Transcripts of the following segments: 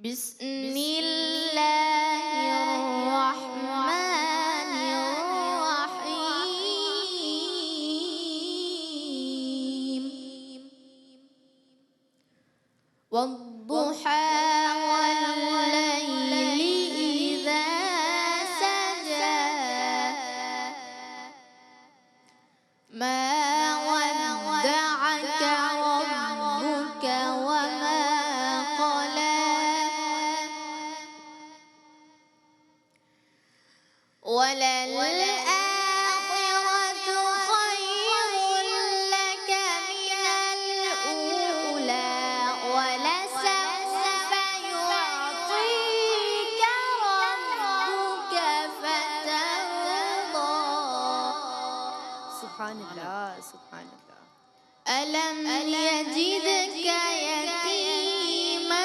بسم اللہ الرحمن الرحیم والضحى والليل إذا سجى ما ودعك ربك وما قلى وللآخرة خير لك من الأولى ولسوف يعطيك ربك فترضى سبحان اللہ سبحان اللہ. ألم يجدك يتيما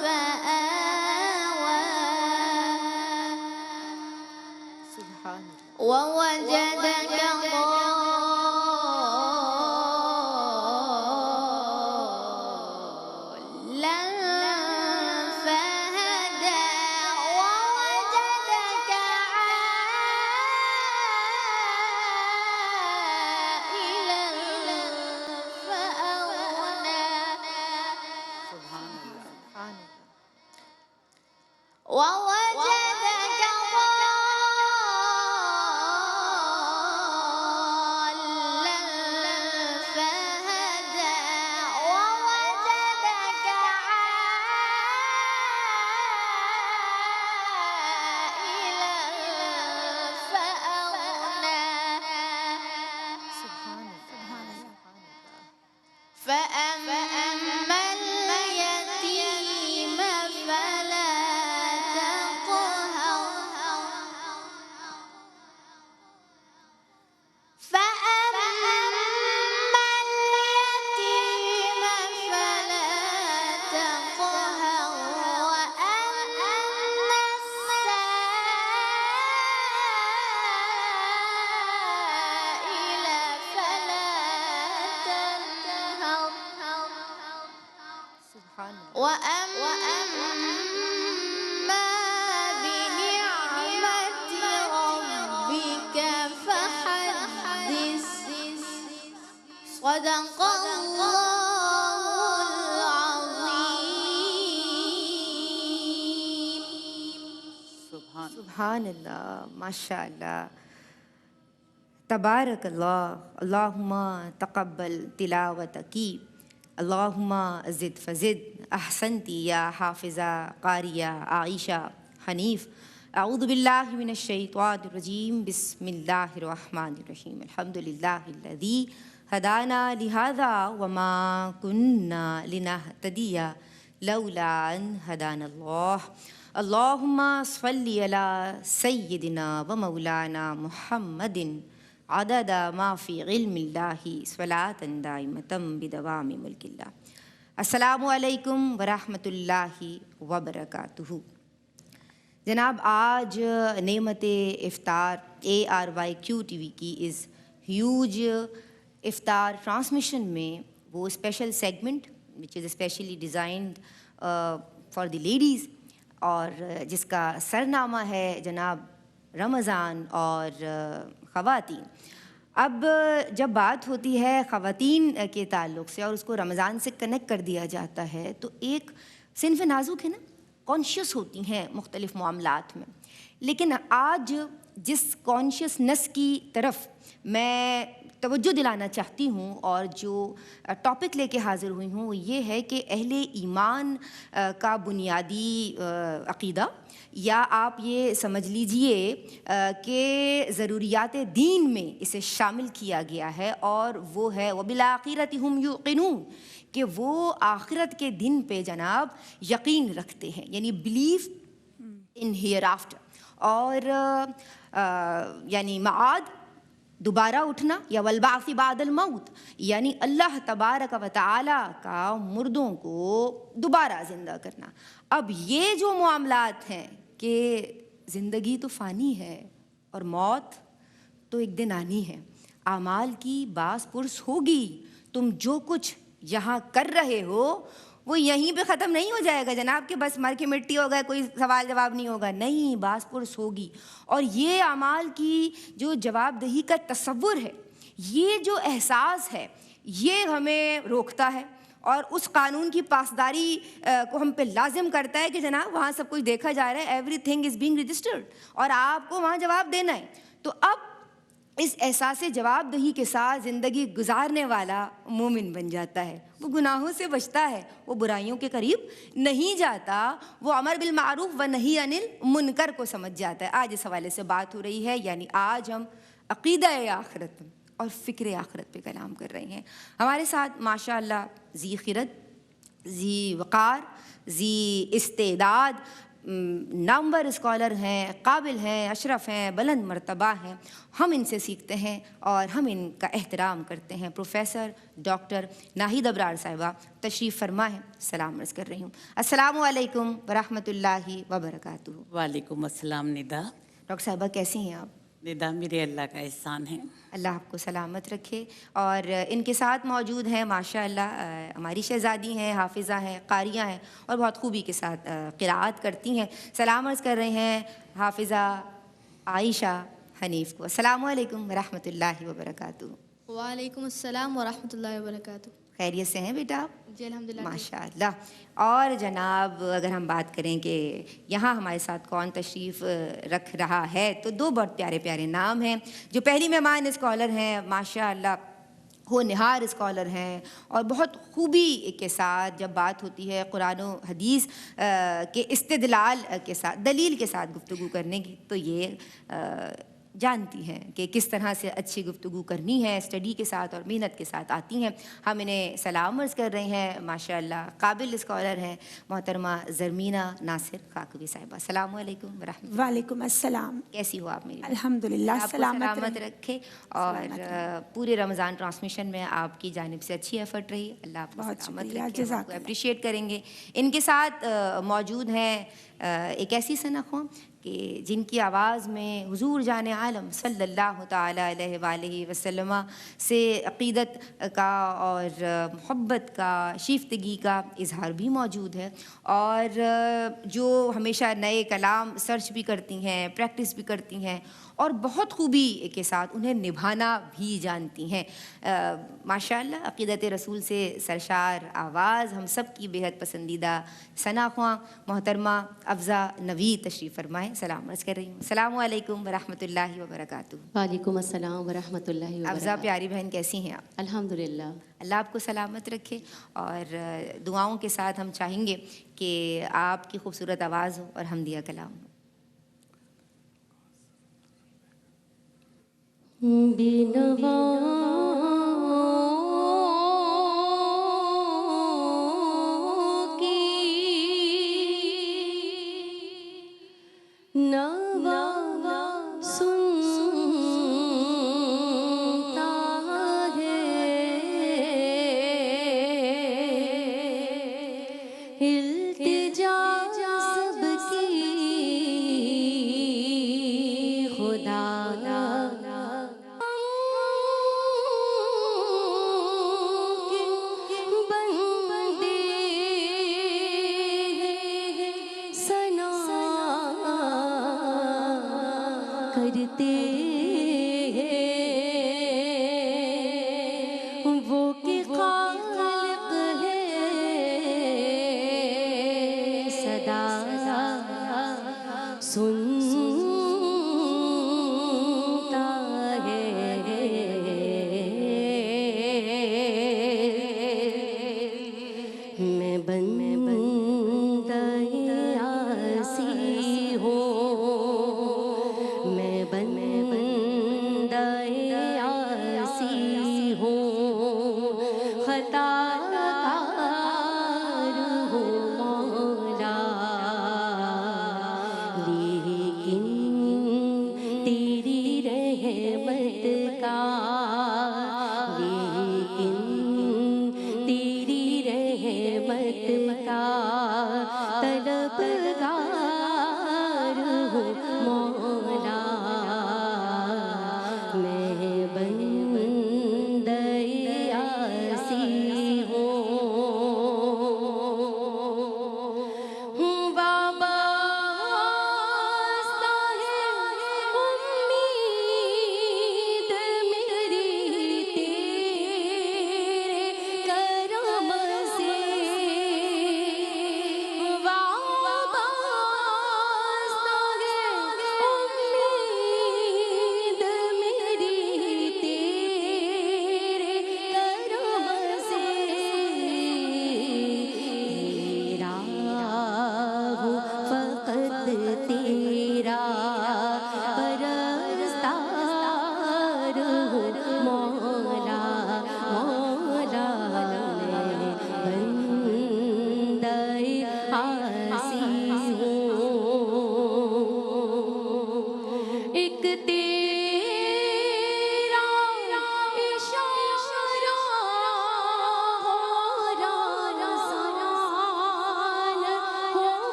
فآوى سبحان اللہ. ووجدك ضالا فهدى ووجدك عائلا فأغنى سبحان اللہ سبحان اللہ. ووجدك ضالا فهدى ووجدك عائلا فأغنى سبحان اللہ. فأما اليتيم فلا تقهر فأما اليتيم فلا تقهر وأما السائل فلا تنهر سبحان اللہ. وأما بنعمة ربك فحدث صدق الله العظيم. سبحان اللہ ماشاء اللہ. تبارک اللہ. اللہم تقبل تلاوت کی. اللہم زد فزد. احسنتی یا حافظہ قاریہ عائشہ حنیف. اعوذ باللہ من الشیطان الرجیم. بسم اللہ الرحمن الرحیم. الحمدللہ الذی ہدانا لہذا وما کننا لنہتدی لولا ان ہدانا اللہ. اللہم صلی علی سیدنا و مولانا محمد عدد ما فی علم اللہ صلاۃ دائمۃ بدوام ملک اللہ. السلام علیکم ورحمۃ اللہ وبرکاتہ. جناب آج نعمت افطار ARYQ TV کی اس ہیوج افطار ٹرانسمیشن میں وہ special segment which is specially designed for the ladies اور جس کا سرنامہ ہے جناب رمضان اور خواتین. اب جب بات ہوتی ہے خواتین کے تعلق سے اور اس کو رمضان سے کنیکٹ کر دیا جاتا ہے تو ایک صنف نازک ہے نا، کانشیس ہوتی ہیں مختلف معاملات میں. لیکن آج جس کانشیسنس کی طرف میں توجہ دلانا چاہتی ہوں اور جو ٹاپک لے کے حاضر ہوئی ہوں وہ یہ ہے کہ اہل ایمان کا بنیادی عقیدہ یا آپ یہ سمجھ لیجئے کہ ضروریات دین میں اسے شامل کیا گیا ہے اور وہ ہے وبالآخرۃ ہم یوقنون کہ وہ آخرت کے دن پہ جناب یقین رکھتے ہیں، یعنی بلیف ان ہیئر آفٹر اور یعنی معاد دوبارہ اٹھنا یا والبعث بعد الموت، یعنی اللہ تبارک و تعالی کا مردوں کو دوبارہ زندہ کرنا. اب یہ جو معاملات ہیں کہ زندگی تو فانی ہے اور موت تو ایک دن آنی ہے، اعمال کی باس پرس ہوگی، تم جو کچھ یہاں کر رہے ہو وہ یہیں پہ ختم نہیں ہو جائے گا جناب کہ بس مر کے مٹی ہو گئے, کوئی سوال جواب نہیں ہوگا. نہیں, باس پرس ہوگی. اور یہ اعمال کی جو جواب دہی کا تصور ہے, یہ جو احساس ہے, یہ ہمیں روکتا ہے اور اس قانون کی پاسداری کو ہم پہ لازم کرتا ہے کہ جناب وہاں سب کچھ دیکھا جا رہا ہے, every thing is being registered, اور آپ کو وہاں جواب دینا ہے. تو اب اس احساس جواب دہی کے ساتھ زندگی گزارنے والا مومن بن جاتا ہے. وہ گناہوں سے بچتا ہے, وہ برائیوں کے قریب نہیں جاتا, وہ امر بالمعروف و نہی عن المنکر کو سمجھ جاتا ہے. آج اس حوالے سے بات ہو رہی ہے, یعنی آج ہم عقیدہ آخرت اور فکر آخرت پہ کلام کر رہے ہیں. ہمارے ساتھ ماشاء اللہ ذی خرد, ذی وقار, ذی استعداد, نامور اسکالر ہیں, قابل ہیں, اشرف ہیں, بلند مرتبہ ہیں. ہم ان سے سیکھتے ہیں اور ہم ان کا احترام کرتے ہیں. پروفیسر ڈاکٹر ناہید ابرار صاحبہ تشریف فرما ہے, سلام عرض کر رہی ہوں. السلام علیکم ورحمۃ اللہ وبرکاتہ. وعلیکم السلام ندا. ڈاکٹر صاحبہ کیسی ہیں آپ؟ ندا میرے اللہ کا احسان ہے. اللہ آپ کو سلامت رکھے. اور ان کے ساتھ موجود ہیں ماشاء اللہ ہماری شہزادی ہیں, حافظہ ہیں, قاریہ ہیں اور بہت خوبی کے ساتھ قراءت کرتی ہیں. سلام عرض کر رہے ہیں حافظہ عائشہ حنیف کو. السلام علیکم ورحمۃ اللہ وبرکاتہ. وعلیکم السلام ورحمۃ اللہ وبرکاتہ. خیریت سے ہیں بیٹا آپ؟ جی الحمدللہ. ماشاء اللہ. اور جناب اگر ہم بات کریں کہ یہاں ہمارے ساتھ کون تشریف رکھ رہا ہے, تو دو بہت پیارے پیارے نام ہیں. جو پہلی مہمان اسکالر ہیں ماشاء اللہ وہ نہار اسکالر ہیں, اور بہت خوبی کے ساتھ جب بات ہوتی ہے قرآن و حدیث کے استدلال کے ساتھ, دلیل کے ساتھ گفتگو کرنے کی, تو یہ جانتی ہیں کہ کس طرح سے اچھی گفتگو کرنی ہے, اسٹڈی کے ساتھ اور محنت کے ساتھ آتی ہیں. ہم انہیں سلام عرض کر رہے ہیں. ماشاء اللہ قابل اسکالر ہیں محترمہ زرمینہ ناصر خاکوی صاحبہ. السلام علیکم ورحمۃ اللہ. وعلیکم السلام. کیسی ہو آپ میری؟ الحمدللہ آپ کو سلامت رکھے, اور پورے رمضان ٹرانسمیشن میں آپ کی جانب سے اچھی ایفرٹ رہی. اللہ آپ کو سلامت رکھے, ہم آپ کو اپریشیٹ کریں گے. ان کے ساتھ موجود ہیں ایک ایسی ثنا کہ جن کی آواز میں حضور جان عالم صلی اللہ تعالیٰ علیہ وآلہ وسلم سے عقیدت کا اور محبت کا, شیفتگی کا اظہار بھی موجود ہے, اور جو ہمیشہ نئے کلام سرچ بھی کرتی ہیں, پریکٹس بھی کرتی ہیں, اور بہت خوبی کے ساتھ انہیں نبھانا بھی جانتی ہیں. ماشاء اللہ عقیدت رسول سے سرشار آواز, ہم سب کی بیحد پسندیدہ ثنا خواں محترمہ افضہ نوید تشریف فرمائیں. سلام عرض کر رہی ہوں. السلام علیکم ورحمۃ اللہ وبرکاتہ. وعلیکم السلام ورحمۃ اللہ وبرکاتہ. افضہ پیاری بہن کیسی ہیں آپ؟ الحمدللہ. اللہ آپ کو سلامت رکھے, اور دعاؤں کے ساتھ ہم چاہیں گے کہ آپ کی خوبصورت آواز ہو اور حمدیہ کلام ہو.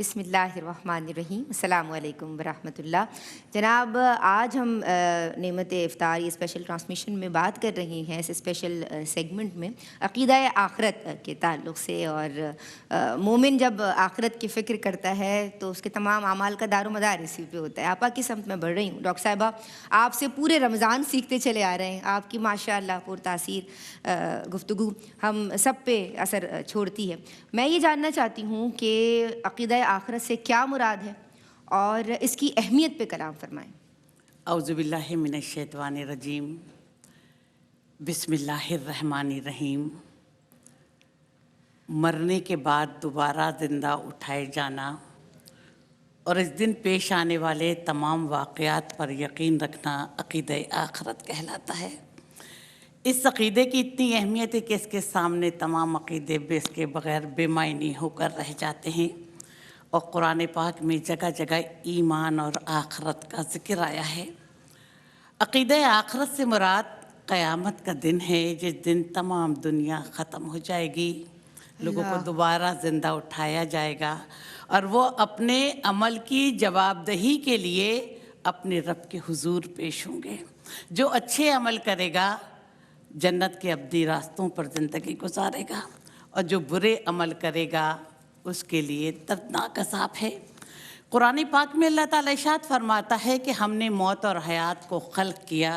बिस्मिल्लाहिर्रहमानिर्रहीम, अस्सलामु अलैकुम वरहमतुल्लाह। जनाब, आज हम नेमत इफ्तार ये स्पेशल ट्रांसमिशन में बात कर रहे हैं, इस स्पेशल सेगमेंट में अक़ीदा आखरत के ताल्लुक़ से। और मोमिन जब आखरत की फ़िक्र करता है तो उसके तमाम अमाल का दारोमदार इसी पे होता है। आपा की समत में बढ़ रही हूँ डॉक्टर साहिबा, आपसे पूरे रमज़ान सीखते चले आ रहे हैं। आपकी माशाअल्लाह पुरतासीर गुफ्तगू हम सब पे असर छोड़ती है। मैं ये जानना चाहती हूँ कि अक़ीदा आखरत से क्या मुराद है और इसकी अहमियत पे कलाम फरमाएं। औज़ुबिल्लाहि मिनश्शैतानिर्रजीम, बिस्मिल्लाहिर्रहमानिर्रहीम। मरने के बाद दोबारा ज़िंदा उठाए जाना और इस दिन पेश आने वाले तमाम वाक़यात पर यकीन रखना अक़ीदा आखरत कहलाता है। इस अक़ीदे की इतनी अहमियत है कि इसके सामने तमाम अक़ीदे इसके बग़ैर बेमायनी होकर रह जाते हैं। और कुरान पाक में जगह जगह ईमान और आखरत का ज़िक्र आया है। अक़ीदा आखरत से मुराद क़यामत का दिन है, जिस दिन तमाम दुनिया ख़त्म हो जाएगी, लोगों को दोबारा ज़िंदा उठाया जाएगा और वो अपने अमल की जवाबदही के लिए अपने रब के हुजूर पेश होंगे। जो अच्छे अमल करेगा जन्नत के अब्दी रास्तों पर ज़िंदगी गुजारेगा और जो बुरे अमल करेगा उसके लिए दर्दनाक अज़ाब है। कुरान पाक में अल्लाह ताला इरशाद फरमाता है कि हमने मौत और हयात को खल्क़ किया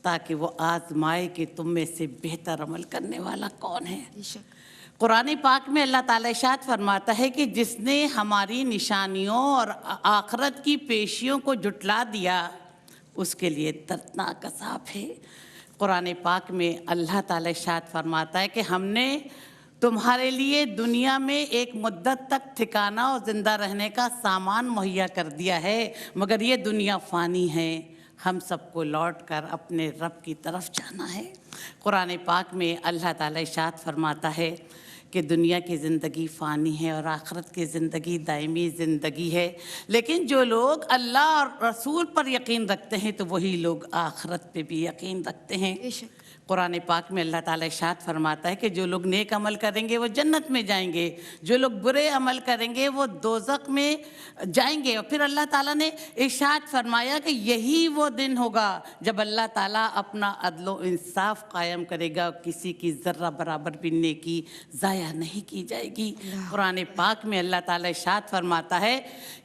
ताकि वो आज़माए कि तुम में से बेहतर अमल करने वाला कौन है। कुरान पाक में अल्लाह ताला इरशाद फरमाता है कि जिसने हमारी निशानियों और आखरत की पेशियों को जुटला दिया उसके लिए दर्दनाक अज़ाब है। कुरान पाक में अल्लाह ताला इरशाद फरमाता है कि हमने तुम्हारे लिए दुनिया में एक मुद्दत तक ठिकाना और ज़िंदा रहने का सामान मुहैया कर दिया है, मगर ये दुनिया फ़ानी है, हम सबको लौट कर अपने रब की तरफ जाना है। कुरान पाक में अल्लाह ताला इरशाद फरमाता है कि दुनिया की ज़िंदगी फ़ानी है और आखिरत की ज़िंदगी दायमी ज़िंदगी है, लेकिन जो लोग अल्लाह और रसूल पर यकीन रखते हैं तो वही लोग आखिरत पे भी यकीन रखते हैं। कुरान पाक में अल्लाह ताला इरशाद फरमाता है कि जो लोग नेक अमल करेंगे वो जन्नत में जाएंगे, जो लोग बुरे अमल करेंगे वो दोज़ख में जाएंगे। और फिर अल्लाह ताला ने इरशाद फरमाया कि यही वो दिन होगा जब अल्लाह ताला अपना अदल व इंसाफ कायम करेगा, किसी की ज़र्रा बराबर भी नेकी ज़ाया नहीं की जाएगी। कुरान पाक में अल्लाह ताला इरशाद फरमाता है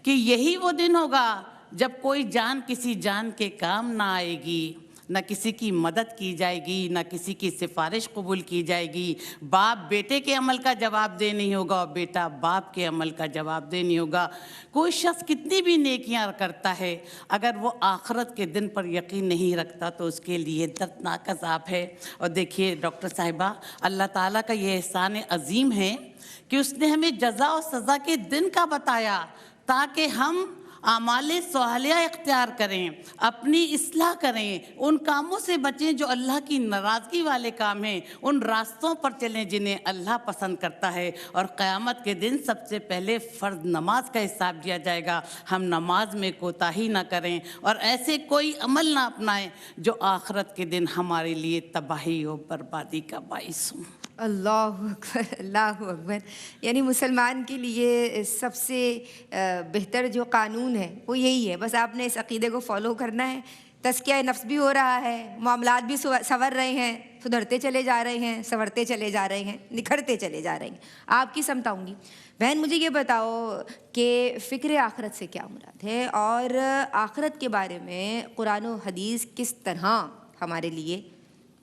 कि यही वो दिन होगा जब कोई जान किसी जान के काम ना आएगी, न किसी की मदद की जाएगी, न किसी की सिफारिश कबूल की जाएगी। बाप बेटे के अमल का जवाब दे नहीं होगा और बेटा बाप के अमल का जवाब दे नहीं होगा। कोई शख्स कितनी भी नेकियां करता है, अगर वो आखरत के दिन पर यकीन नहीं रखता तो उसके लिए दर्दनाक अज़ाब है। और देखिए डॉक्टर साहिबा, अल्लाह ताला का ये एहसान अज़ीम है कि उसने हमें जज़ा और सज़ा के दिन का बताया ताकि हम आमाले सोहालिया इख्तियार करें, अपनी इस्लाह करें, उन कामों से बचें जो अल्लाह की नाराज़गी वाले काम हैं, उन रास्तों पर चलें जिन्हें अल्लाह पसंद करता है। और क़यामत के दिन सबसे पहले फ़र्ज़ नमाज का हिसाब दिया जाएगा। हम नमाज में कोताही ना करें और ऐसे कोई अमल ना अपनाएं जो आखिरत के दिन हमारे लिए तबाही और बर्बादी का बाइस हो। अल्लाहु अकबर, अल्लाहु अकबर। यानी मुसलमान के लिए सबसे बेहतर जो कानून है वो यही है, बस आपने इस अक़ीदे को फॉलो करना है। तज़किया नफ्स भी हो रहा है, मामलात भी संवर रहे हैं, सुधरते चले जा रहे हैं, संवरते चले जा रहे हैं, निखरते चले जा रहे हैं। आपकी समझाऊँगी बहन, मुझे ये बताओ कि फ़िक्र आखरत से क्या मुराद है और आखरत के बारे में कुरान और हदीस किस तरह हमारे लिए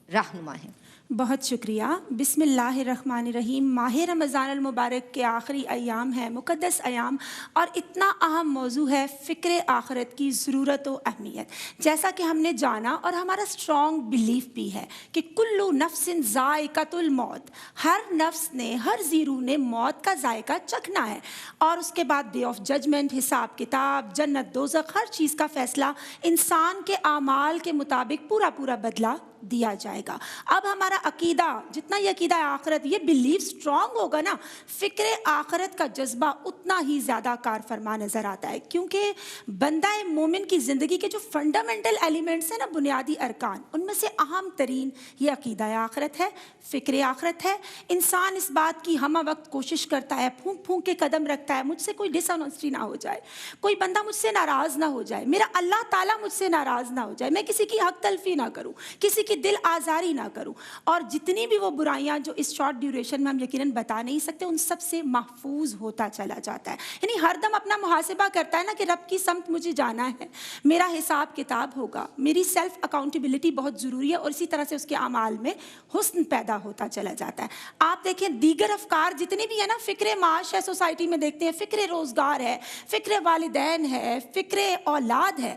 रहनुमा है। बहुत शुक्रिया। बिस्मिल्लाहिर्रहमानिर्रहीम। माह रमज़ान अल मुबारक के आखिरी अयाम है, मुक़द्दस अयाम, और इतना अहम मौजू है फ़िक्र आखरत की ज़रूरत व अहमियत। जैसा कि हमने जाना और हमारा स्ट्रॉन्ग बिलीफ भी है कि कुल्लु नफ्सिन ज़ाइक़तुल मौत, हर नफ्स ने, हर ज़ीरू ने मौत का जायका चखना है और उसके बाद डे ऑफ जजमेंट, हिसाब किताब, जन्नत दोज़ख, हर चीज़ का फ़ैसला इंसान के आमाल के मुताबिक पूरा पूरा बदला دیا جائے گا۔ اب ہمارا عقیدہ، جتنا یہ عقیدہ آخرت، یہ بلیف اسٹرانگ ہوگا نا، فکر آخرت کا جذبہ اتنا ہی زیادہ کار فرما نظر آتا ہے، کیونکہ بندہ مومن کی زندگی کے جو فنڈامنٹل ایلیمنٹس ہیں نا، بنیادی ارکان، ان میں سے اہم ترین یہ عقیدہ آخرت ہے، فکر آخرت ہے۔ انسان اس بات کی ہمہ وقت کوشش کرتا ہے، پھونک پھونک کے قدم رکھتا ہے، مجھ سے کوئی ڈس آنیسٹی نہ ہو جائے، کوئی بندہ مجھ سے ناراض نہ ہو جائے، میرا اللہ تعالیٰ مجھ سے ناراض نہ ہو جائے، میں کسی کی حق تلفی نہ کروں، کسی کی دل آزاری نہ کروں، اور جتنی بھی وہ برائیاں جو اس شارٹ ڈیوریشن میں ہم یقیناً بتا نہیں سکتے، ان سب سے محفوظ ہوتا چلا جاتا ہے۔ یعنی ہر دم اپنا محاسبہ کرتا ہے نا کہ رب کی سمت مجھے جانا ہے، میرا حساب کتاب ہوگا، میری سیلف اکاؤنٹیبلٹی بہت ضروری ہے، اور اسی طرح سے اس کے اعمال میں حسن پیدا ہوتا چلا جاتا ہے۔ آپ دیکھیں دیگر افکار جتنے بھی ہیں نا، فکر معاش ہے، سوسائٹی میں دیکھتے ہیں، فکر روزگار ہے، فکر والدین ہے، فکر اولاد ہے،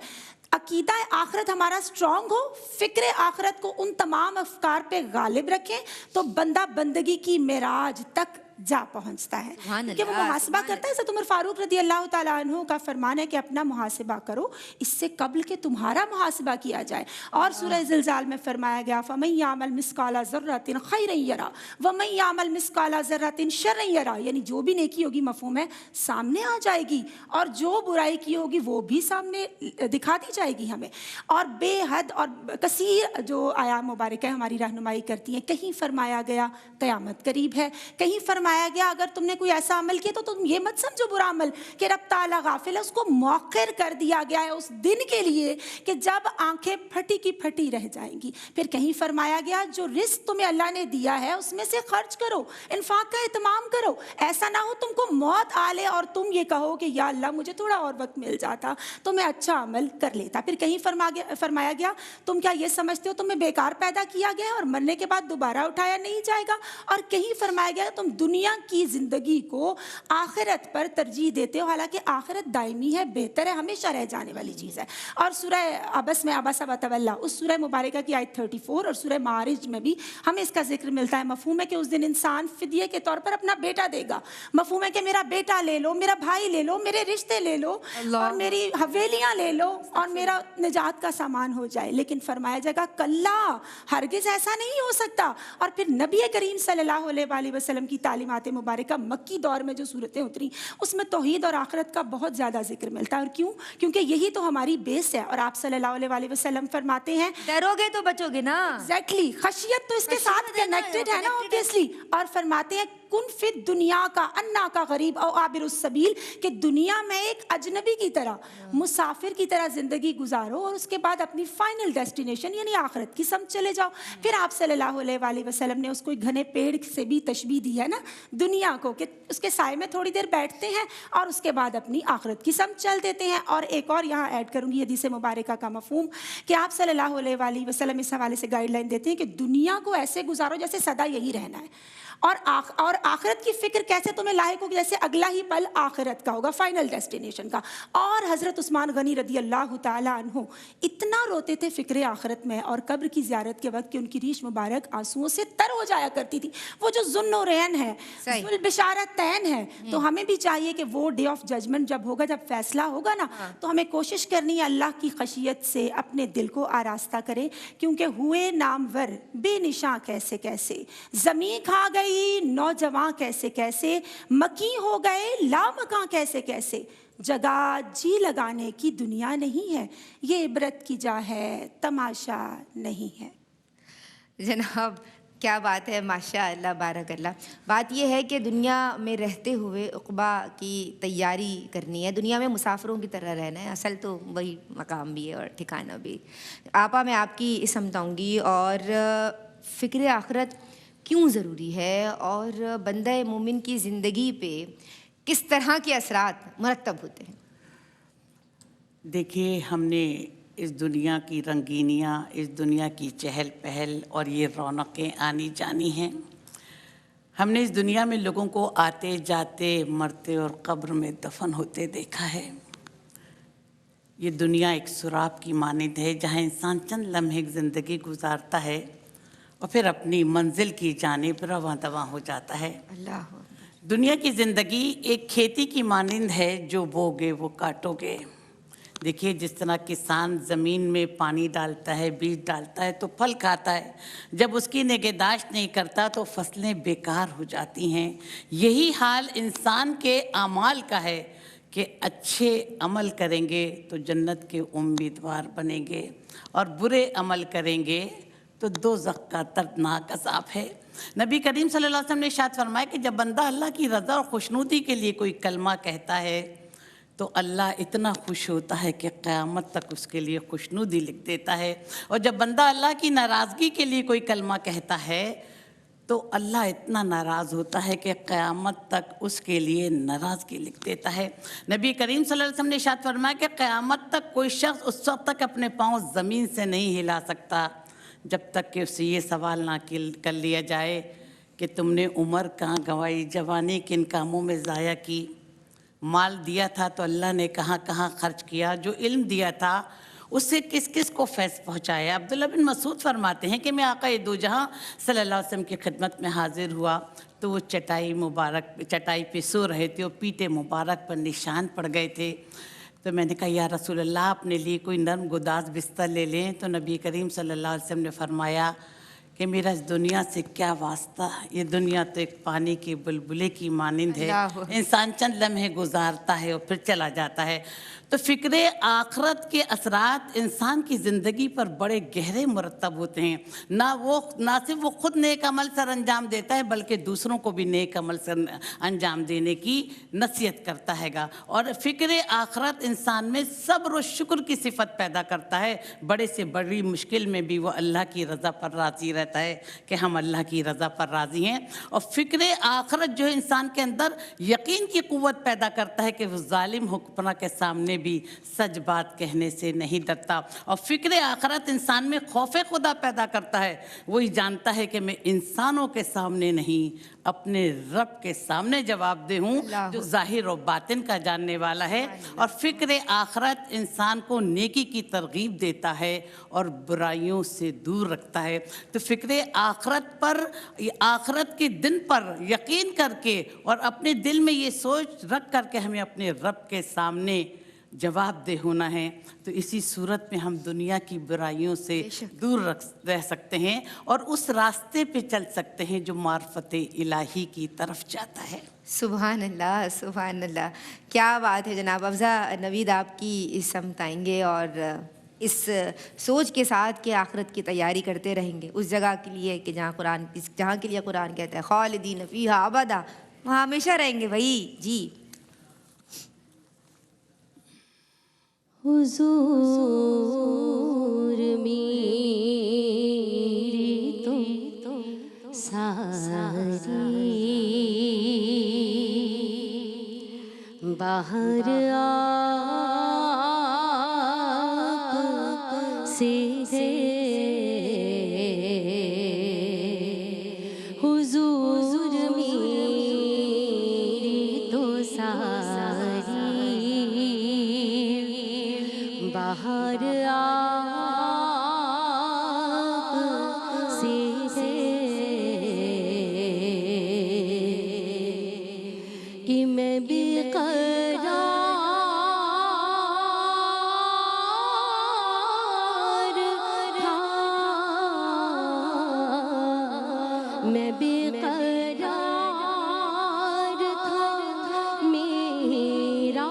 عقیدہ آخرت ہمارا اسٹرانگ ہو، فکر آخرت کو ان تمام افکار پہ غالب رکھیں تو بندہ بندگی کی معراج تک جا پہنچتا ہے، کیونکہ وہ محاسبہ کرتا ہے۔ حضرت عمر فاروق رضی اللہ تعالیٰ عنہ کا فرمان ہے کہ اپنا محاسبہ کرو اس سے قبل کہ تمہارا محاسبہ کیا جائے، اور سورہ زلزال میں فرمایا گیا فَمَن يَعْمَلْ مِثْقَالَ ذَرَّةٍ خَيْرًا يَرَهُ وَمَن يَعْمَلْ مِثْقَالَ ذَرَّةٍ شَرًّا يَرَهُ، یعنی جو بھی نیکی ہوگی مفہوم ہے سامنے آ جائے گی، اور جو برائی کی ہوگی وہ بھی سامنے دکھا دی جائے گی ہمیں۔ اور بے حد اور کثیر جو آیات مبارکہ ہماری رہنمائی کرتی ہیں، کہیں فرمایا گیا قیامت قریب ہے، کہیں فرمایا گیا اگر تم نے کوئی ایسا عمل کیا تو تم یہ مت سمجھو برا عمل کہ رب تعالیٰ غافل ہے، اس کو مؤخر کر دیا گیا ہے اس دن کے لیے کہ جب آنکھیں پھٹی کی پھٹی رہ جائیں گی۔ پھر کہیں فرمایا گیا جو رزق تمہیں اللہ نے دیا ہے اس میں سے خرچ کرو، انفاق کا اہتمام کرو، ایسا نہ ہو تم کو موت آ لے اور تم یہ کہو کہ یا اللہ مجھے تھوڑا اور وقت مل جاتا تو میں اچھا عمل کر لیتا۔ پھر کہیں فرمایا گیا تم کیا یہ سمجھتے ہو تمہیں بیکار پیدا کیا گیا ہے اور مرنے کے بعد دوبارہ اٹھایا نہیں جائے گا، اور کہیں فرمایا گیا تم دنیا کی زندگی کو آخرت پر ترجیح دیتے ہو، حالانکہ آخرت دائمی ہے، بہتر ہے، ہمیشہ رہ جانے والی چیز ہے۔ اور سورہ عبس میں عبس وتولی، اس سورہ مبارکہ کی آیت 34 اور سورہ معارج میں بھی ہمیں اس کا ذکر ملتا ہے۔ مفہوم ہے کہ اس دن انسان فدیے کے طور پر اپنا بیٹا دے گا، مفہوم ہے کہ میرا بیٹا لے لو، میرا بھائی لے لو، میرے رشتے لے لو، اور میری حویلیاں لے لو، اور میرا نجات کا سامان ہو جائے۔ لیکن فرمایا جائے گا کلا، ہرگز ایسا نہیں ہو سکتا۔ اور پھر نبی کریم صلی اللہ علیہ وآلہ وسلم کی تعلیمات مبارکہ مکی دور میں جو صورتیں اتری اس میں توحید اور آخرت کا بہت زیادہ ذکر ملتا ہے۔ اور کیوں؟ کیونکہ یہی تو ہماری بیس ہے، اور آپ صلی اللہ علیہ وآلہ وسلم فرماتے ہیں ڈرو گے تو بچو گے نا۔ ایگزیکٹلی، خشیت تو اس کے ساتھ کنیکٹڈ ہے نا اوبویسلی۔ اور فرماتے ہیں کن فی دنیا کا انا کا غریب او عابر السبیل، کہ دنیا میں ایک اجنبی کی طرح، مسافر کی طرح زندگی گزارو، اور اس کے بعد اپنی فائنل ڈیسٹینیشن یعنی آخرت کی سمت چلے جاؤ۔ پھر آپ صلی اللہ علیہ وآلہ وسلم نے اس کو ایک گھنے پیڑ سے بھی تشبیہ دی ہے نا دنیا کو، کہ اس کے سائے میں تھوڑی دیر بیٹھتے ہیں اور اس کے بعد اپنی آخرت کی سمت چل دیتے ہیں۔ اور ایک اور یہاں ایڈ کروں گی حدیث مبارکہ کا مفہوم، کہ آپ صلی اللہ علیہ وآلہ وسلم اس حوالے سے گائیڈ لائن دیتے ہیں کہ دنیا کو ایسے گزارو جیسے سدا یہی رہنا ہے، اور آخرت کی فکر کیسے تمہیں لاحق ہوگی جیسے اگلا ہی پل آخرت کا ہوگا، فائنل ڈیسٹینیشن کا۔ اور حضرت عثمان غنی رضی اللہ تعالیٰ عنہ اتنا روتے تھے فکر آخرت میں اور قبر کی زیارت کے وقت کہ ان کی ریش مبارک آنسوؤں سے تر ہو جایا کرتی تھی۔ وہ جو ظن و رین ہے، بشارتین ہے، تو ہمیں بھی چاہیے کہ وہ ڈے آف ججمنٹ جب ہوگا، جب فیصلہ ہوگا نا، تو ہمیں کوشش کرنی ہے اللہ کی خشیت سے اپنے دل کو آراستہ کرے، کیونکہ ہوئے نامور بے نشاں کیسے کیسے، زمین کھا گئی نوجوان کیسے کیسے، مکی ہو گئے لامکاں کیسے کیسے، جگہ جی لگانے کی دنیا نہیں ہے، یہ عبرت کی جا ہے، تماشا نہیں ہے۔ جناب کیا بات ہے، ماشاء اللہ بارک اللہ۔ بات یہ ہے کہ دنیا میں رہتے ہوئے عقبہ کی تیاری کرنی ہے، دنیا میں مسافروں کی طرح رہنا ہے، اصل تو وہی مقام بھی ہے اور ٹھکانہ بھی۔ آپا میں آپ کی سمجھاؤں گی، اور فکر آخرت کیوں ضروری ہے اور بندہ مومن کی زندگی پہ کس طرح کے اثرات مرتب ہوتے ہیں؟ دیکھیے، ہم نے اس دنیا کی رنگینیاں، اس دنیا کی چہل پہل اور یہ رونقیں آنی جانی ہیں، ہم نے اس دنیا میں لوگوں کو آتے جاتے، مرتے اور قبر میں دفن ہوتے دیکھا ہے۔ یہ دنیا ایک سراب کی مانند ہے جہاں انسان چند لمحے زندگی گزارتا ہے اور پھر اپنی منزل کی جانب رواں دواں ہو جاتا ہے۔ اللہ، دنیا کی زندگی ایک کھیتی کی مانند ہے، جو بوگے وہ کاٹو گے، देखिए जिस तरह किसान ज़मीन में पानी डालता है, बीज डालता है तो फल खाता है, जब उसकी निगहदाश्त नहीं करता तो फसलें बेकार हो जाती हैं। यही हाल इंसान के आमाल का है कि अच्छे अमल करेंगे तो जन्नत के उम्मीदवार बनेंगे और बुरे अमल करेंगे तो दोज़ख का दर्दनाक अज़ाब है। नबी करीम सल्लल्लाहु अलैहि वसल्लम ने इरशाद फरमाया कि जब बंदा अल्लाह की रज़ा और खुशनुदी के लिए कोई कलमा कहता है तो अल्लाह इतना खुश होता है कि क़यामत तक उसके लिए खुशनुदी लिख देता है, और जब बंदा अल्लाह की नाराज़गी के लिए कोई कलमा कहता है तो अल्लाह इतना नाराज़ होता है कि क़यामत तक उसके लिए नाराज़गी लिख देता है। नबी करीम सल्लल्लाहु अलैहि वसल्लम ने इरशाद फरमाया कि क़यामत तक कोई शख्स उस वक्त तक अपने पाँव ज़मीन से नहीं हिला सकता जब तक कि उससे ये सवाल ना कर लिया जाए कि तुमने उम्र कहाँ गंवाई, जवानी किन कामों में ज़ाया की, माल दिया था तो अल्लाह ने कहाँ कहाँ खर्च किया, जो इल्म दिया था उससे किस किस को फैज़ पहुँचाया। अब्दुल्ला बिन मसूद फरमाते हैं कि मैं आका दो जहाँ सल्लल्लाहु अलैहि वसल्लम की खिदमत में हाजिर हुआ तो वो चटाई पे सो रहे थे और पीठे मुबारक पर निशान पड़ गए थे। तो मैंने कहा या रसूल अल्लाह अपने लिए कोई नरम गुदाज बिस्तर ले लें। तो नबी करीम सल्लल्लाहु अलैहि वसल्लम ने फरमाया कि मेरा इस दुनिया से क्या वास्ता, ये दुनिया तो एक पानी के बुलबुले की मानिंद है, इंसान चंद लम्हे गुजारता है और फिर चला जाता है। तो फ़िक्र आखरत के असरात इंसान की ज़िंदगी पर बड़े गहरे मुरतब होते हैं। ना सिर्फ वो खुद नेक अमल सर अंजाम देता है बल्कि दूसरों को भी नेक अमल सर अंजाम देने की नसीहत करता हैगा। और फ़िक्र आखरत इंसान में सब्र और शुक्र की सिफत पैदा करता है। बड़े से बड़ी मुश्किल में भी वो अल्लाह की रज़ा पर राज़ी रहता है कि हम अल्लाह की रज़ा पर राज़ी हैं। और फ़िक्र आखरत जो है इंसान के अंदर यकीन की क़ुव्वत पैदा करता है कि वो ज़ालिम हुक्मरां के सामने भी सच बात कहने से नहीं डरता। और फ़िक्र आखरत इंसान में खौफ खुदा पैदा करता है, वही जानता है कि मैं इंसानों के सामने नहीं अपने रब के सामने जवाबदेह हूँ जो ज़ाहिर और बातिन का जानने वाला है। और फ़िक्र आखरत इंसान को नेकी की तरगीब देता है और बुराइयों से दूर रखता है। तो फ़िक्र आखरत पर, आखरत के दिन पर यकीन करके और अपने दिल में ये सोच रख कर के हमें अपने रब के सामने जवाबदेह होना है। तो इसी सूरत में हम दुनिया की बुराइयों से दूर रह सकते हैं और उस रास्ते पे चल सकते हैं जो मार्फत इलाही की तरफ जाता है। सुभान अल्लाह, सुभान अल्लाह, क्या बात है जनाब। अफ़ज़ा नवीद आपकी समत आएंगे और इस सोच के साथ कि आखिरत की तैयारी करते रहेंगे उस जगह के लिए कि जहाँ के लिए कुरान कहता है खालिदीन फ़ीहा अबदा, वहाँ हमेशा रहेंगे भाई जी। हुजूर मेरी तुम सारी बाहर आप से हुजूर मेरी तो सारी बाहर आप से कि मैं बेकरार था, मैं बेकरार था, मेरा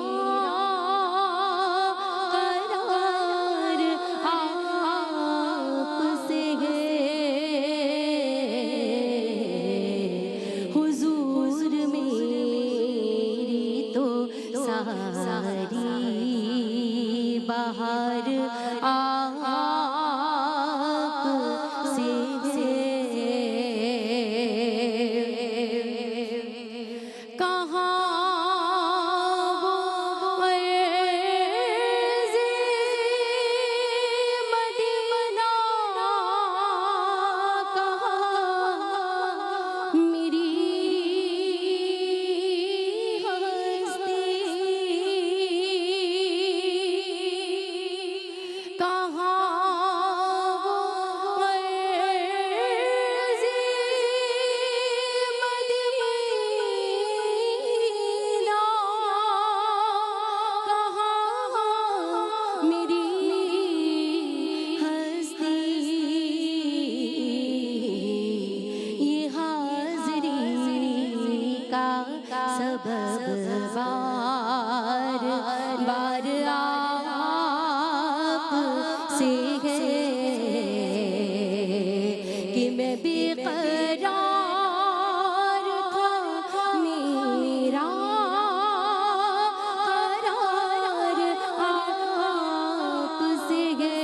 बाहर आप से सबब बार बार आप से है कि मैं बेकरार था, मेरा करार आप से है।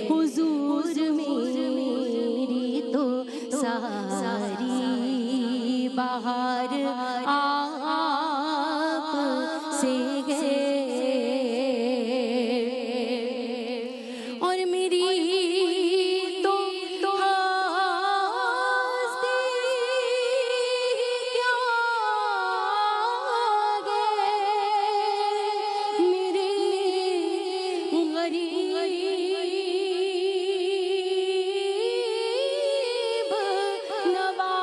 हुजूर मेरी तो सारी बहार आप से है और मेरी तो हस्ती क्या है मेरे गरीब नवाज,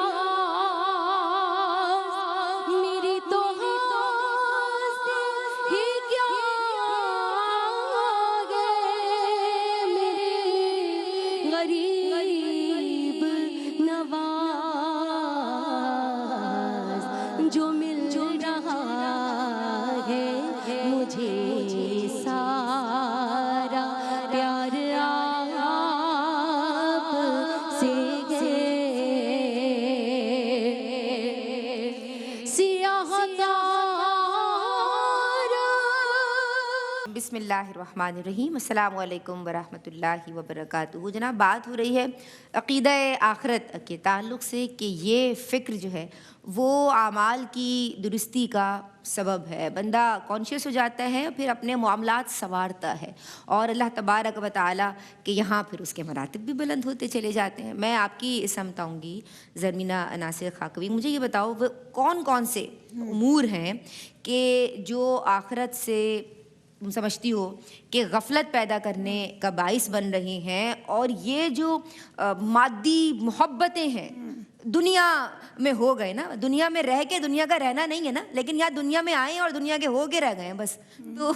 मेरी तो हस्ती ही क्या है मेरे गरीब नवाज। जो मिल रहा है मुझे सारा प्यार आप से है। सियाह तारा बिस्मिल्लाहिर्रहमानिर्रहीम, अस्सलामु अलैकुम वरहमतुल्लाहि वबरकातुहू। जनाब, बात हो रही है अक़ीदा आखिरत के ताल्लुक़ से कि ये फ़िक्र जो है वो आमाल की दुरुस्ती का सबब है। बंदा कॉन्शियस हो जाता है, फिर अपने मामलात संवारता है और अल्लाह तबारक व तआला के यहाँ फिर उसके मरातिब भी बुलंद होते चले जाते हैं। मैं आपकी समझाऊँगी ज़रमीना नासिर खाकवी, मुझे ये बताओ वो कौन कौन से उमूर हैं कि जो आखिरत से तुम समझती हो कि गफलत पैदा करने का बाइस बन रही हैं, और ये जो मादी मोहब्बतें हैं दुनिया में हो गए ना, दुनिया में रह के दुनिया का रहना नहीं है ना, लेकिन यहाँ दुनिया में आए और दुनिया के हो के रह गए हैं बस। तो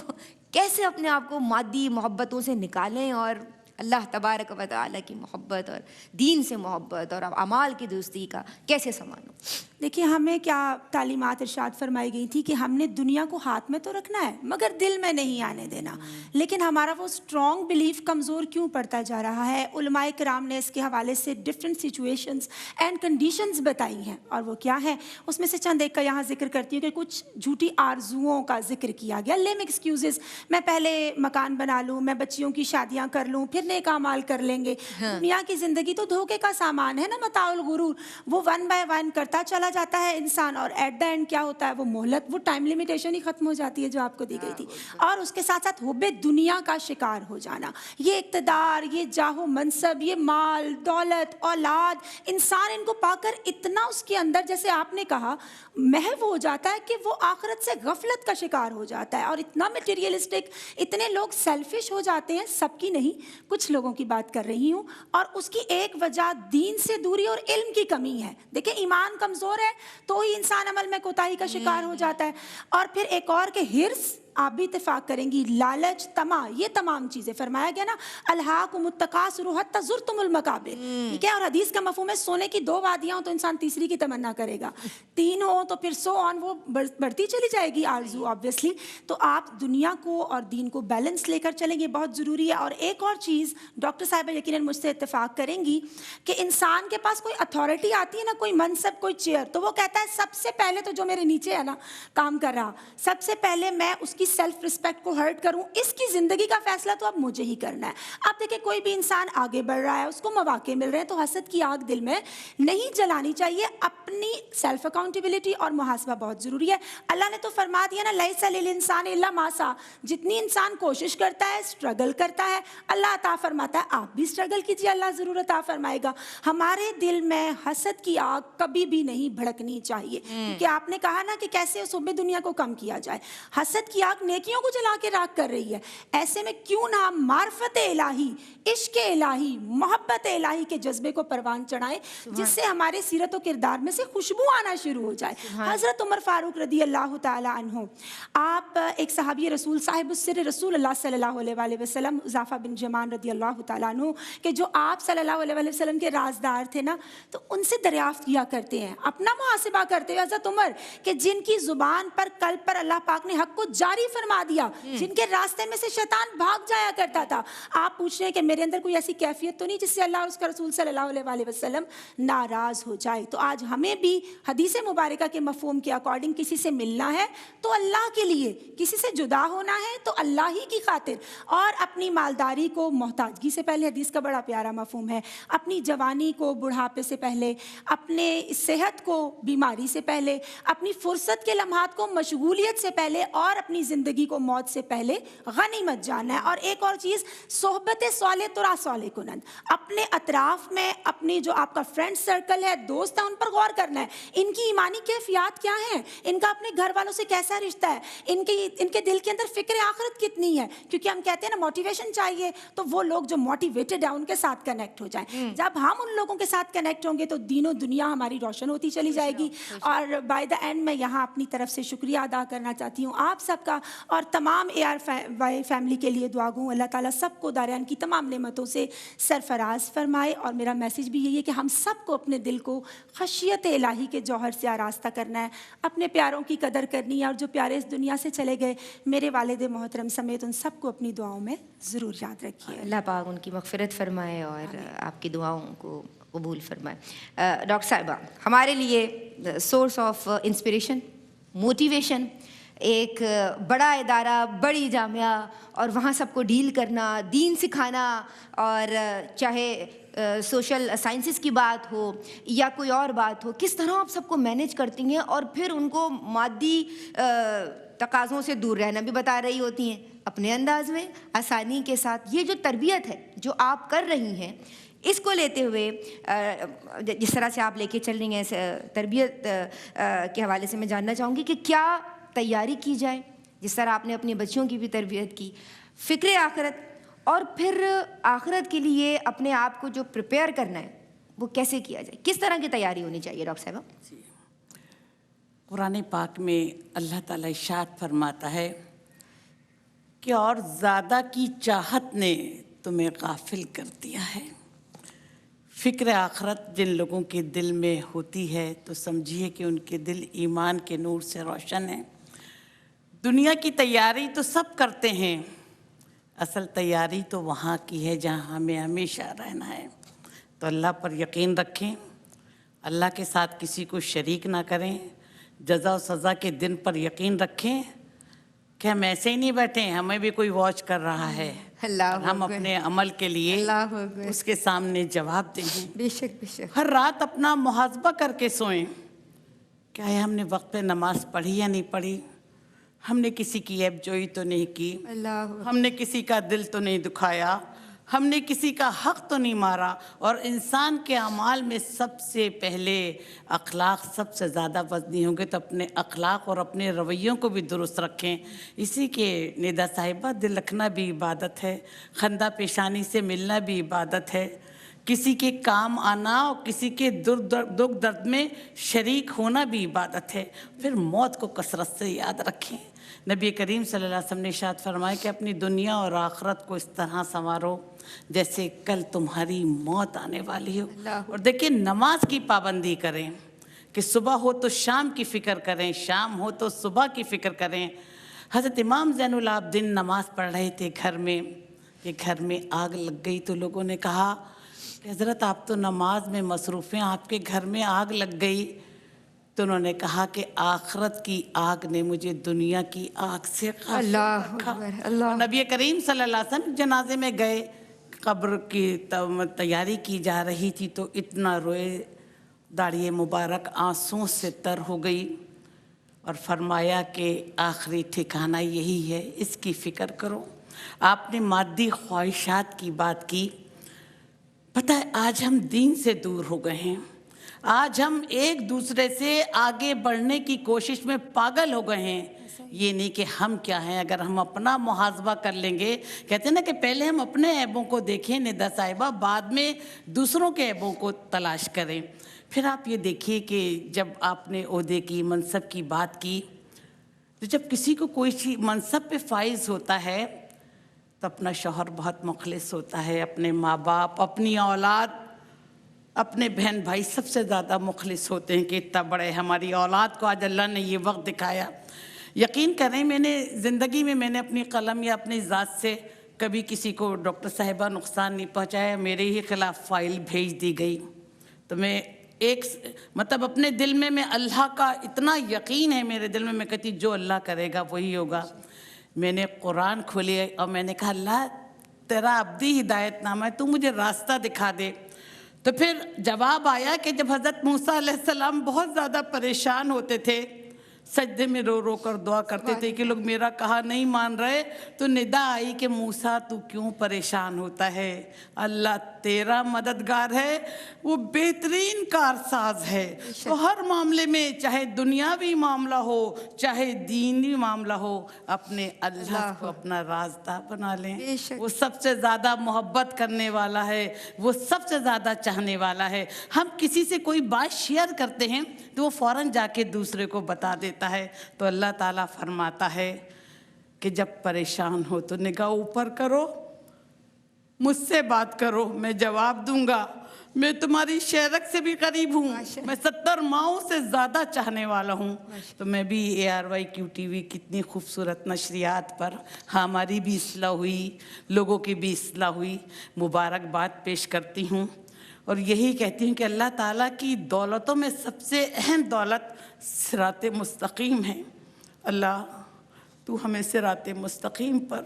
कैसे अपने आप को मादी मोहब्बतों से निकालें और अल्लाह तबारक व तआला की मोहब्बत और दीन से मोहब्बत और अमाल की दोस्ती का कैसे संभालो? देखिए, हमें क्या तालीमात इरशाद फरमाई गई थी कि हमने दुनिया को हाथ में तो रखना है मगर दिल में नहीं आने देना। लेकिन हमारा वो स्ट्रॉन्ग बिलीफ कमज़ोर क्यों पड़ता जा रहा है? उलमाए किराम ने इसके हवाले से डिफरेंट सिचुएशंस एंड कंडीशंस बताई हैं, और वो क्या है उसमें से चंद एक का यहाँ जिक्र करती हूँ कि कुछ झूठी आरजुओं का जिक्र किया गया। लेम एक्सक्यूजेस, मैं पहले मकान बना लूँ, मैं बच्चियों की शादियाँ कर लूँ, फिर नेक अमाल कर लेंगे। दुनिया की ज़िंदगी तो धोखे का सामान है ना, मताउल गुरूर। वो वन बाय वन करता चला जाता है इंसान, और एट द एंड क्या होता है, वो मोहलत, वो टाइम लिमिटेशन ही खत्म हो जाती है जो आपको दी गई थी। और उसके साथ साथ हुब्बे दुनिया का शिकार हो जाना, ये इक़्तिदार, ये जाहो मनसब, ये माल दौलत औलाद, इंसान इनको पाकर इतना उसके अंदर, जैसे आपने कहा, महव हो जाता है कि वो आखिरत से गफलत का शिकार हो जाता है। और इतना मटेरियलिस्टिक, इतने लोग सेल्फिश हो जाते हैं, सबकी नहीं, कुछ लोगों की बात कर रही हूँ। और उसकी एक वजह दीन से दूरी और इल्म की कमी है। देखिए, ईमान कमज़ोर है तो ही इंसान अमल में कोताही का शिकार हो जाता है। और फिर एक और के हिर्स, आप भी इत्तेफाक करेंगी, लालच, तमा, ये तमाम चीज़ें फरमाया गया ना, अल्हाकुमुत्तकासुरु हत्ता ज़ुरतुमुल मकाबिर, ठीक है। और हदीस का मफ़हूम है सोने की दो वादियाँ हो तो इंसान तीसरी की तमन्ना करेगा, तीन हो तो फिर सो ऑन, वो बढ़ती चली जाएगी आरजू ऑब्वियसली। तो आप दुनिया को और दीन को बैलेंस लेकर चलेंगे, बहुत ज़रूरी है। और एक और चीज़, डॉक्टर साहिबा यकीनन मुझसे इत्तेफाक करेंगी कि इंसान के पास कोई अथॉरिटी आती है ना, कोई मनसब, कोई चेयर, तो वो कहता है सबसे पहले तो जो मेरे नीचे है ना काम कर रहा, सबसे पहले मैं उसकी सेल्फ रिस्पेक्ट को हर्ट करूं, इसकी ज़िंदगी का फैसला तो अब मुझे ही करना है। आप देखिए, कोई भी इंसान आगे बढ़ रहा है, उसको मौके मिल रहे हैं, तो हसद की आग दिल में नहीं जलानी चाहिए। अपनी सेल्फ अकाउंटेबिलिटी और मुहासबा बहुत ज़रूरी है। अल्लाह ने तो फरमा दिया ना, लैसा लिल इंसान इल्ला मा सा, जितनी इंसान कोशिश करता है, स्ट्रगल करता है, अल्लाह अता फरमाता है। आप भी स्ट्रगल कीजिए, अल्लाह ज़रूर अता फरमाएगा। हमारे दिल में हसद की आग कभी भी नहीं भड़कनी चाहिए, क्योंकि आपने कहा ना कि कैसे उस हुब्बे दुनिया को कम किया जाए। हसद की आग आग नेकियों को जला के राख कर रही है। ऐसे में क्यों ना हम मार्फत इलाही, इश्क इलाही, मोहब्बत इलाही के जज्बे को परवान चढ़ाएं, जिससे हमारे सीरत व किरदार में से खुशबू आना शुरू हो जाए। हज़रत उमर फारूक रदी अल्लाह ताला अन्हु, आप एक सहाबी रसूल साहिब सिर रसूल अल्लाह सल्लल्लाहु अलैहि वसल्लम हुज़ैफा बिन जमान रदी अल्लाह ताला अन्हु के जो आप सल्लल्लाहु अलैहि वसल्लम के राजदार थे ना, तो उनसे दरियाफ्त किया करते हैं, अपना मुहासिबा करते हुए हज़रत उमर कि जिनकी ज़ुबान पर कल पर अल्लाह पाक ने हक को जारी फरमा दिया, जिनके रास्ते में से शैतान भाग जाया करता था, आप पूछ रहे हैं कि मेरे अंदर कोई ऐसी कैफियत तो नहीं जिससे अल्लाह और उसका रसूल सल्लल्लाहु अलैहि वसल्लम नाराज़ हो जाए। तो आज हमें भी हदीस मुबारका के मफ़हूम के अकॉर्डिंग किसी से मिलना है तो अल्लाह के लिए, किसी से जुदा होना है तो अल्लाह ही की खातिर, और अपनी मालदारी को मोहताजगी से पहले, हदीस का बड़ा प्यारा मफ़हूम है, अपनी जवानी को बुढ़ापे से पहले, अपने सेहत को बीमारी से पहले, अपनी फुर्सत के लम्हात को मशगूलियत से पहले, और अपनी ज़िंदगी को मौत से पहले गनीमत जानना है। और एक और चीज़, सोहबत साले तुरा साले कुनंद, अपने अतराफ़ में अपनी जो आपका फ्रेंड सर्कल है, दोस्त है, उन पर गौर करना है, इनकी ईमानी कैफियत क्या है, इनका अपने घर वालों से कैसा रिश्ता है, इनके दिल के अंदर फ़िक्र आखिरत कितनी है। क्योंकि हम कहते हैं ना मोटिवेशन चाहिए, तो वो लोग जो मोटिवेटेड है उनके साथ कनेक्ट हो जाएं। जब हम उन लोगों के साथ कनेक्ट होंगे तो दीनों दुनिया हमारी रोशन होती चली जाएगी। और बाय द एंड मैं यहाँ अपनी तरफ से शुक्रिया अदा करना चाहती हूँ आप सबका, और तमाम ARY फैमिली के लिए दुआ गूँ अल्लाह ताला सबको दारयान की तमाम नेमतों से सरफराज फरमाए। और मेरा मैसेज भी यही है कि हम सबको अपने दिल को खशियत इलाही के जौहर से आरास्ता करना है, अपने प्यारों की कदर करनी है, और जो प्यारे इस दुनिया से चले गए मेरे वालिद मोहतरम समेत उन सबको अपनी दुआओं में ज़रूर याद रखिए। अल्लाह पाक उनकी मग़फ़िरत फरमाए और आपकी दुआओं को कबूल फरमाए। डॉक्टर साहिबा, हमारे लिए सोर्स ऑफ इंस्पिरेशन, मोटिवेशन, एक बड़ा इदारा, बड़ी जामिया, और वहाँ सबको डील करना, दीन सिखाना, और चाहे सोशल साइंसेस की बात हो या कोई और बात हो, किस तरह आप सबको मैनेज करती हैं और फिर उनको मादी तकाज़ों से दूर रहना भी बता रही होती हैं अपने अंदाज में, आसानी के साथ। ये जो तरबियत है जो आप कर रही हैं, इसको लेते हुए जिस तरह से आप लेके चल रही हैं तरबियत के हवाले से मैं जानना चाहूँगी कि क्या तैयारी की जाए, जिस तरह आपने अपनी बच्चियों की भी तरबियत की, फ़िक्र आखिरत, और फिर आखिरत के लिए अपने आप को जो प्रिपेयर करना है वो कैसे किया जाए, किस तरह की तैयारी होनी चाहिए डॉक्टर साहब? कुरान पाक में अल्लाह ताला इरशाद फरमाता है कि और ज़्यादा की चाहत ने तुम्हें गाफिल कर दिया है। फ़िक्र आखरत जिन लोगों के दिल में होती है तो समझिए कि उनके दिल ईमान के नूर से रोशन है। दुनिया की तैयारी तो सब करते हैं, असल तैयारी तो वहाँ की है जहाँ हमें हमेशा रहना है। तो अल्लाह पर यकीन रखें, अल्लाह के साथ किसी को शरीक ना करें, जज़ा और सज़ा के दिन पर यकीन रखें कि हम ऐसे ही नहीं बैठे हैं, हमें भी कोई वॉच कर रहा है, हम अपने अमल के लिए उसके सामने जवाब देंगे। बेशक बेशक। हर रात अपना मुहासबा करके सोएं, क्या है हमने वक्त पे नमाज पढ़ी या नहीं पढ़ी, हमने किसी की ऐबजोई तो नहीं की, हमने किसी का दिल तो नहीं दुखाया, हमने किसी का हक तो नहीं मारा। और इंसान के अमाल में सबसे पहले अखलाक सबसे ज़्यादा वज़नी होंगे, तो अपने अखलाक और अपने रवैयों को भी दुरुस्त रखें। इसी के निदा साहिबा, दिल रखना भी इबादत है, खंदा पेशानी से मिलना भी इबादत है, किसी के काम आना और किसी के दुख दर्द में शरीक होना भी इबादत है। फिर मौत को कसरत से याद रखें। नबी करीम सल्लल्लाहु अलैहि वसल्लम ने इरशाद फरमाया कि अपनी दुनिया और आखरत को इस तरह संवारो जैसे कल तुम्हारी मौत आने वाली हो। और देखिए, नमाज की पाबंदी करें कि सुबह हो तो शाम की फ़िक्र करें, शाम हो तो सुबह की फ़िक्र करें। हज़रत इमाम ज़ैनुल आबिदीन नमाज़ पढ़ रहे थे घर में, कि घर में आग लग गई। तो लोगों ने कहा कि हज़रत आप तो नमाज में मसरूफ़ हैं, आपके घर में आग लग गई। तो उन्होंने कहा कि आखरत की आग ने मुझे दुनिया की आग से अल्लाह। नबी करीम सल्लल्लाहु अलैहि वसल्लम जनाजे में गए, कब्र की तैयारी की जा रही थी, तो इतना रोए, दाढ़ी मुबारक आंसुओं से तर हो गई और फरमाया कि आखिरी ठिकाना यही है, इसकी फ़िक्र करो। आपने मादी ख्वाहिशात की बात की। पता है आज हम दीन से दूर हो गए हैं, آج ہم ایک دوسرے سے آگے بڑھنے کی کوشش میں پاگل ہو گئے ہیں. یہ نہیں کہ ہم کیا ہیں. اگر ہم اپنا محاسبہ کر لیں گے, کہتے ہیں نا کہ پہلے ہم اپنے عیبوں کو دیکھیں ندا صاحبہ, بعد میں دوسروں کے عیبوں کو تلاش کریں. پھر آپ یہ دیکھیے کہ جب آپ نے عہدے کی, منصب کی بات کی, تو جب کسی کو کوئی چیز منصب پہ فائز ہوتا ہے تو اپنا شوہر بہت مخلص ہوتا ہے, اپنے ماں باپ, اپنی اولاد, اپنے بہن بھائی سب سے زیادہ مخلص ہوتے ہیں کہ اتنا بڑے ہماری اولاد کو آج اللہ نے یہ وقت دکھایا. یقین کریں میں نے زندگی میں نے اپنی قلم یا اپنی ذات سے کبھی کسی کو ڈاکٹر صاحبہ نقصان نہیں پہنچایا. میرے ہی خلاف فائل بھیج دی گئی تو میں مطلب اپنے دل میں اللہ کا اتنا یقین ہے میرے دل میں, میں کہتی جو اللہ کرے گا وہی ہوگا. میں نے قرآن کھولے اور میں نے کہا اللہ تیرا ابدی ہدایت نامہ ہے, تو مجھے راستہ دکھا دے. تو پھر جواب آیا کہ جب حضرت موسیٰ علیہ السلام بہت زیادہ پریشان ہوتے تھے, سجدے میں رو رو کر دعا کرتے تھے کہ لوگ میرا کہا نہیں مان رہے, تو ندا آئی کہ موسیٰ تو کیوں پریشان ہوتا ہے, اللہ تیرا مددگار ہے, وہ بہترین کارساز ہے. تو ہر معاملے میں چاہے دنیاوی معاملہ ہو چاہے دینی معاملہ ہو, اپنے اللہ کو اپنا رازدار بنا لیں. وہ سب سے زیادہ محبت کرنے والا ہے, وہ سب سے زیادہ چاہنے والا ہے. ہم کسی سے کوئی بات شیئر کرتے ہیں تو وہ فوراً جا کے دوسرے کو بتا دیتا ہے. تو اللہ تعالیٰ فرماتا ہے کہ جب پریشان ہو تو نگاہ اوپر کرو, مجھ سے بات کرو, میں جواب دوں گا. میں تمہاری شیرک سے بھی قریب ہوں, میں 70 ماؤں سے زیادہ چاہنے والا ہوں. تو میں بھی ARYQTV کتنی خوبصورت نشریات پر ہماری بھی اصلاح ہوئی, لوگوں کی بھی اصلاح ہوئی, مبارکباد پیش کرتی ہوں. اور یہی کہتی ہوں کہ اللہ تعالیٰ کی دولتوں میں سب سے اہم دولت صراط مستقیم ہے. اللہ تو ہمیں صراط مستقیم پر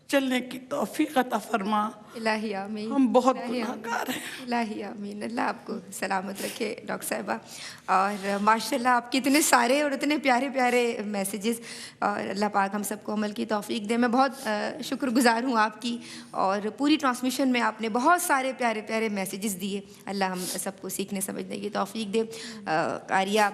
چلنے کی توفیق عطا فرما. الہی آمین. ہم بہت گناہگار ہیں. الہی آمین. اللہ آپ کو سلامت رکھے ڈاکٹر صاحبہ. اور ماشاءاللہ آپ کے اتنے سارے اور اتنے پیارے پیارے میسیجز, اور اللہ پاک ہم سب کو عمل کی توفیق دے. میں بہت شکر گزار ہوں آپ کی, اور پوری ٹرانسمیشن میں آپ نے بہت سارے پیارے پیارے میسیجز دیے. اللہ ہم سب کو سیکھنے سمجھنے کی توفیق دے. قاریہ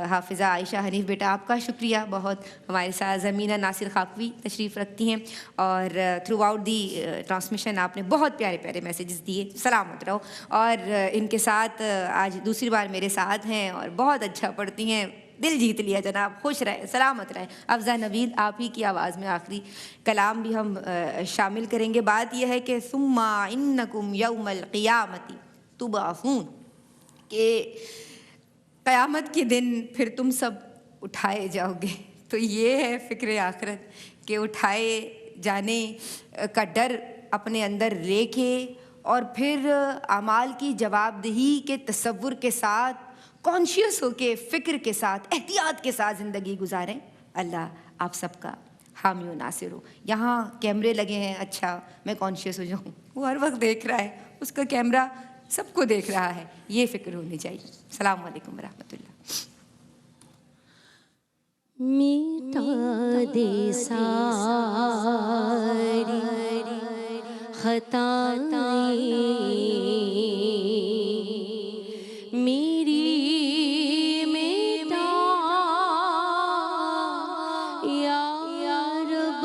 حافظہ عائشہ حنیف بیٹا آپ کا شکریہ بہت. ہمارے ساتھ زمینہ ناصر خاکوی تشریف رکھتی ہیں, اور تھرو آؤٹ دی ٹرانسمیشن آپ نے بہت پیارے پیارے میسیجز دیے. سلامت رہو. اور ان کے ساتھ آج دوسری بار میرے ساتھ ہیں اور بہت اچھا پڑھتی ہیں, دل جیت لیا جناب. خوش رہے, سلامت رہے. افضا نوید آپ ہی کی آواز میں آخری کلام بھی ہم شامل کریں گے. بات یہ ہے کہ ثم انکم یوم القیامت تبعثون, کہ قیامت کے دن پھر تم سب اٹھائے جاؤ گے. تو یہ ہے فکر آخرت کہ اٹھائے جانے کا ڈر اپنے اندر لے کے, اور پھر اعمال کی جواب دہی کے تصور کے ساتھ, کانشیس ہو کے, فکر کے ساتھ, احتیاط کے ساتھ زندگی گزاریں. اللہ آپ سب کا حامی و ناصر ہو. یہاں کیمرے لگے ہیں, اچھا میں کانشیس ہو جاؤں, وہ ہر وقت دیکھ رہا ہے, اس کا کیمرہ سب کو دیکھ رہا ہے, یہ فکر ہونی چاہیے. السلام علیکم ورحمۃ اللہ. مٹا دے ساری خطائیں میری, مٹا یا رب,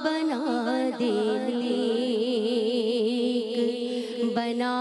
بنا دے نیک, بنا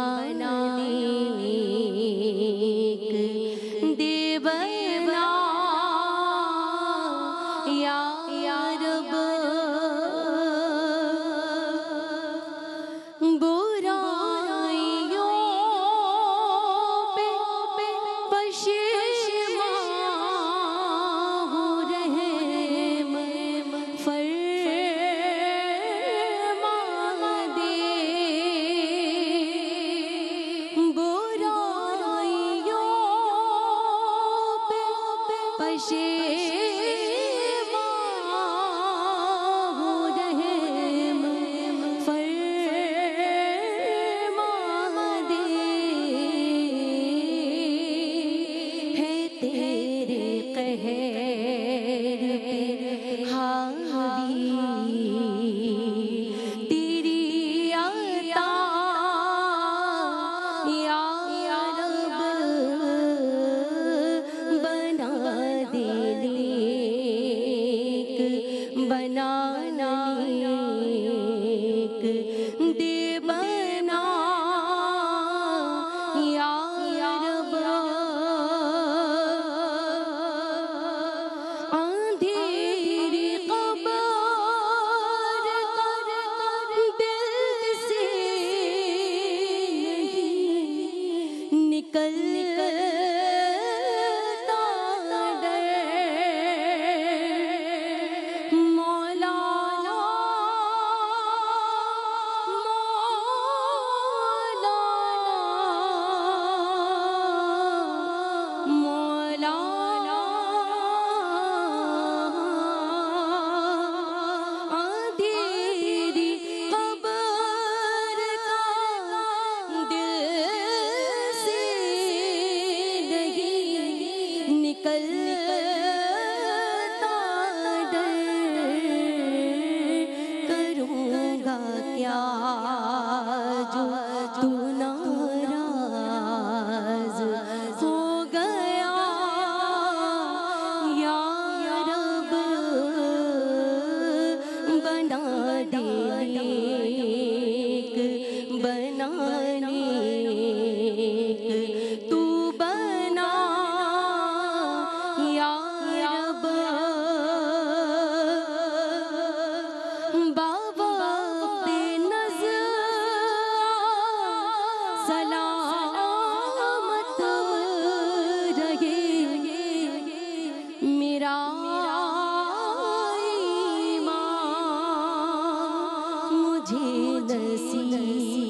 क्या जो तू नाराज हो गया या रब बना दे नेक बनाने तू बना या रब बाबा पे नज़र सलामत रहे मेरा ईमान मुझे नसीब